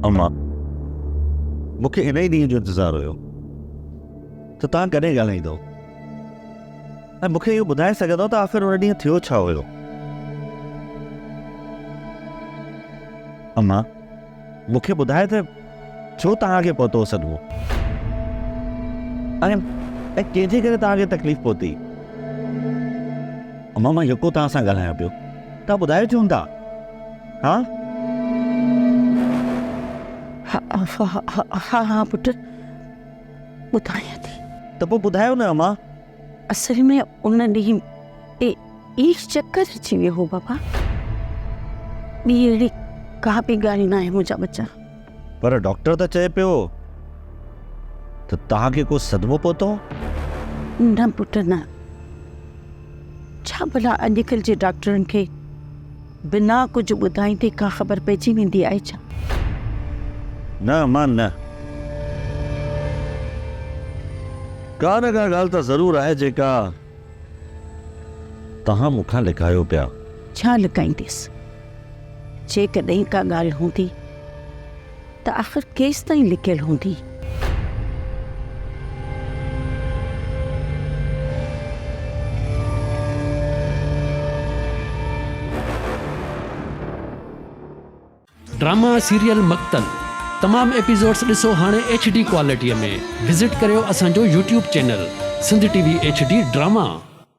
अम्मा मूंखे इन ई ॾींहं जो इंतज़ारु हुयो त तव्हां कॾहिं ॻाल्हाईंदो ऐं मूंखे इहो ॿुधाए सघंदो त आख़िर उन ॾींहुं थियो छा हुयो। अम्मा मूंखे ॿुधाए त छो तव्हांखे पहुतो सदमो ऐं कंहिंजे करे तव्हांखे तकलीफ़ पहुती। अम्मा मां यको तव्हां सां ॻाल्हायां पियो, तव्हां ॿुधायो छो था? हा हा हा पुट ॿुधायां थी। त पोइ ॿुधायो न अम्मा। असल में उन ॾींहुं ईश चक्कर अची वियो हो बाबा। ॿी अहिड़ी का बि ॻाल्हि न आहे मुंहिंजा बच्चा। पर डॉक्टर त चए पियो त तव्हांखे को सदमो पहुतो। न पुट न, छा भला अॼुकल्ह जे डॉक्टरनि खे बिना कुझु ॿुधाईंदे का ख़बर पइजी वेंदी आहे छा? न अम्मा न, का न का ॻाल्हि त ज़रूरु आहे जेका तव्हां मूंखां लिकायो पिया। छा लिकाईंदसि? जेकॾहिं का ॻाल्हि हूंदी त आख़िर केसि ताईं लिकियल हूंदी? ड्रामा सीरियल मक्तल तमाम एपिसोड्स ॾिसो हाणे HD क्वालिटीअ में। विज़िट करियो असांजो YouTube channel Sindh TV HD drama.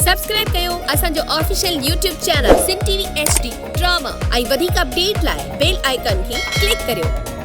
Subscribe कयो असांजो official YouTube channel Sindh TV HD drama ऐं वधीक अपडेट लाइ बेल आइकन खे क्लिक करियो।